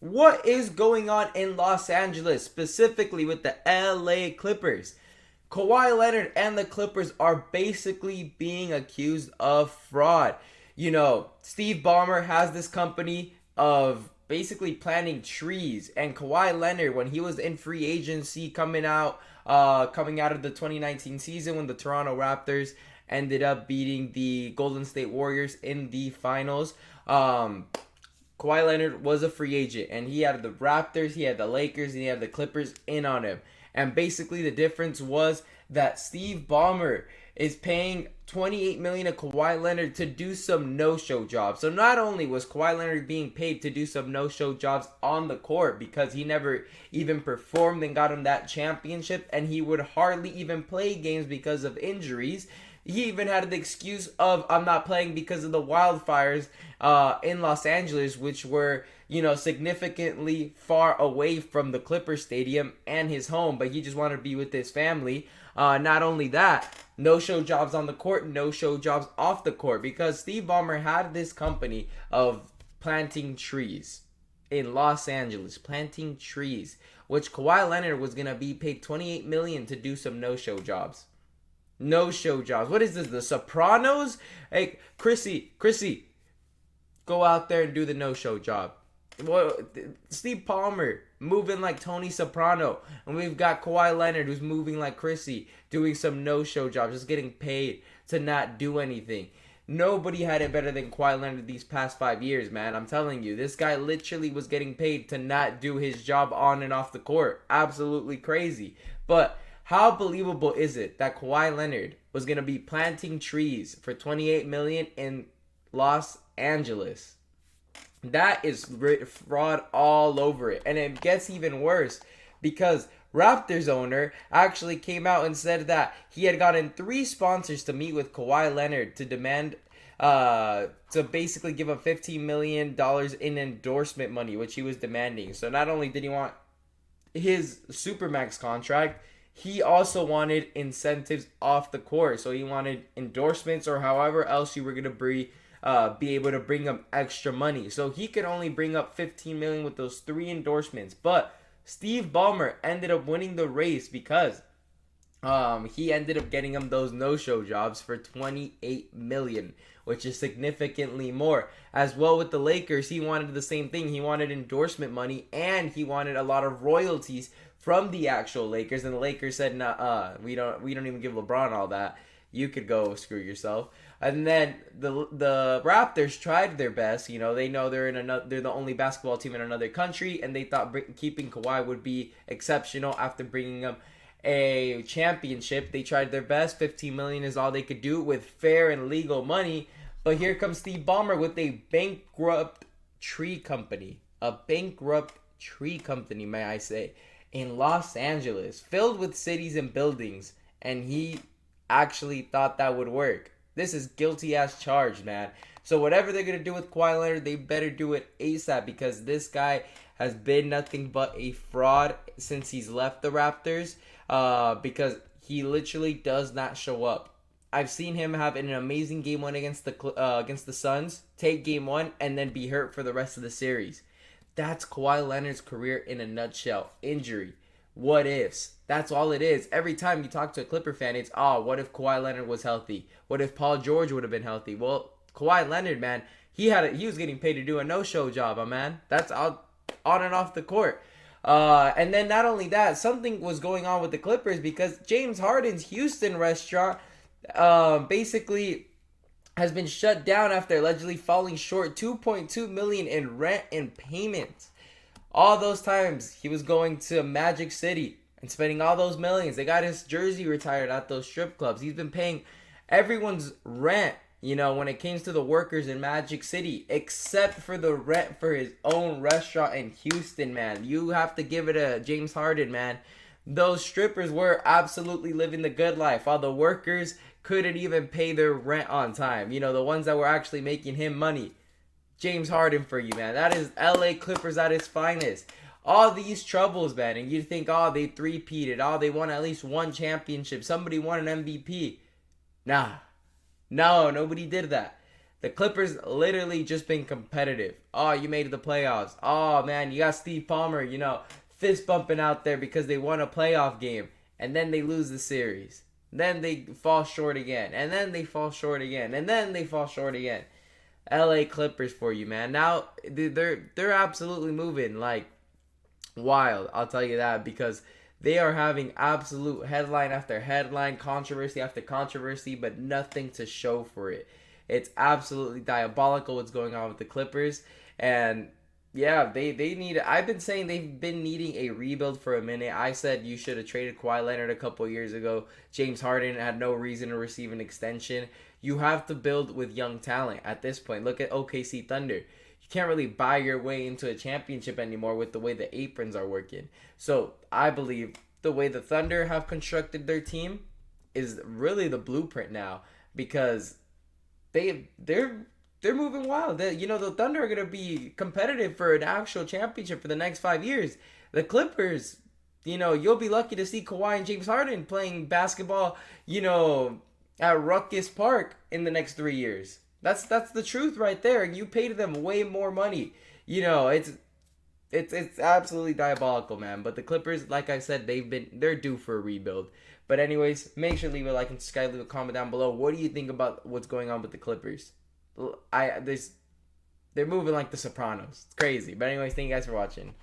What is going on in Los Angeles, specifically with the LA Clippers? Kawhi Leonard and the Clippers are basically being accused of fraud. Steve Ballmer has this company of basically planting trees, and Kawhi Leonard, when he was in free agency coming out of the 2019 season when the Toronto Raptors ended up beating the Golden State Warriors in the finals. Kawhi Leonard was a free agent, and he had the Raptors, he had the Lakers, and he had the Clippers in on him. And basically, the difference was that Steve Ballmer is paying $28 million to Kawhi Leonard to do some no-show jobs. So not only was Kawhi Leonard being paid to do some no-show jobs on the court because he never even performed and got him that championship, and he would hardly even play games because of injuries. He even had the excuse of, I'm not playing because of the wildfires in Los Angeles, which were, significantly far away from the Clippers stadium and his home, but he just wanted to be with his family. Not only that, no-show jobs on the court, no-show jobs off the court, because Steve Ballmer had this company of planting trees in Los Angeles, planting trees, which Kawhi Leonard was going to be paid $28 million to do some no-show jobs. No-show jobs. What is this? The Sopranos? Hey, Chrissy, go out there and do the no-show job. Well, Steve Ballmer moving like Tony Soprano, and we've got Kawhi Leonard who's moving like Chrissy, doing some no-show jobs, just getting paid to not do anything. Nobody had it better than Kawhi Leonard these past 5 years, man. I'm telling you, this guy literally was getting paid to not do his job on and off the court. Absolutely crazy. But how believable is it that Kawhi Leonard was going to be planting trees for $28 million in Los Angeles? That is fraud all over it. And it gets even worse because Raptors owner actually came out and said that he had gotten 3 sponsors to meet with Kawhi Leonard to demand to basically give him $15 million in endorsement money, which he was demanding. So not only did he want his Supermax contract, he also wanted incentives off the court. So he wanted endorsements or however else you were going to be able to bring him extra money. So he could only bring up $15 million with those 3 endorsements. But Steve Ballmer ended up winning the race because he ended up getting him those no-show jobs for $28 million, which is significantly more. As well with the Lakers, he wanted the same thing. He wanted endorsement money and he wanted a lot of royalties from the actual Lakers, and the Lakers said, "Nah, we don't even give LeBron all that. You could go screw yourself." And then the Raptors tried their best. They know they're the only basketball team in another country, and they thought keeping Kawhi would be exceptional after bringing up a championship. They tried their best. $15 million is all they could do with fair and legal money. But here comes Steve Ballmer with a bankrupt tree company. A bankrupt tree company, may I say, in Los Angeles, filled with cities and buildings, and he actually thought that would work. This is guilty as charged, man. So whatever they're going to do with Kawhi Leonard, they better do it ASAP, because this guy has been nothing but a fraud since he's left the Raptors, because he literally does not show up. I've seen him have an amazing game 1 against the Suns, take game 1, and then be hurt for the rest of the series. That's Kawhi Leonard's career in a nutshell. Injury. What ifs? That's all it is. Every time you talk to a Clipper fan, it's, what if Kawhi Leonard was healthy? What if Paul George would have been healthy? Well, Kawhi Leonard, man, he was getting paid to do a no-show job, man. That's on and off the court. And then not only that, something was going on with the Clippers because James Harden's Houston restaurant basically has been shut down after allegedly falling short $2.2 million in rent and payments. All those times he was going to Magic City and spending all those millions. They got his jersey retired at those strip clubs. He's been paying everyone's rent, when it came to the workers in Magic City, except for the rent for his own restaurant in Houston, man. You have to give it to James Harden, man. Those strippers were absolutely living the good life, while the workers couldn't even pay their rent on time. The ones that were actually making him money. James Harden for you, man. That is LA Clippers at its finest. All these troubles, man, and you think, they three-peated. They won at least 1 championship. Somebody won an MVP. Nah. No, nobody did that. The Clippers literally just been competitive. Oh, you made it the playoffs. Oh man, you got Steve Ballmer, fist bumping out there because they won a playoff game, and then they lose the series. Then they fall short again, and then they fall short again, and then they fall short again. LA Clippers for you, man. Now they're absolutely moving like wild. I'll tell you that, because they are having absolute headline after headline, controversy after controversy, but nothing to show for it. It's absolutely diabolical what's going on with the Clippers. And yeah, they need. I've been saying they've been needing a rebuild for a minute. I said you should have traded Kawhi Leonard a couple years ago. James Harden had no reason to receive an extension. You have to build with young talent at this point. Look at OKC Thunder. You can't really buy your way into a championship anymore with the way the aprons are working. So I believe the way the Thunder have constructed their team is really the blueprint now, because they're moving wild. The Thunder are gonna be competitive for an actual championship for the next 5 years. The Clippers, you'll be lucky to see Kawhi and James Harden playing basketball, at Ruckus Park in the next 3 years. That's the truth right there. You paid them way more money. It's absolutely diabolical, man. But the Clippers, like I said, they're due for a rebuild. But anyways, make sure to leave a like and subscribe, leave a comment down below. What do you think about what's going on with the Clippers? They're moving like the Sopranos. It's crazy. But anyways, thank you guys for watching.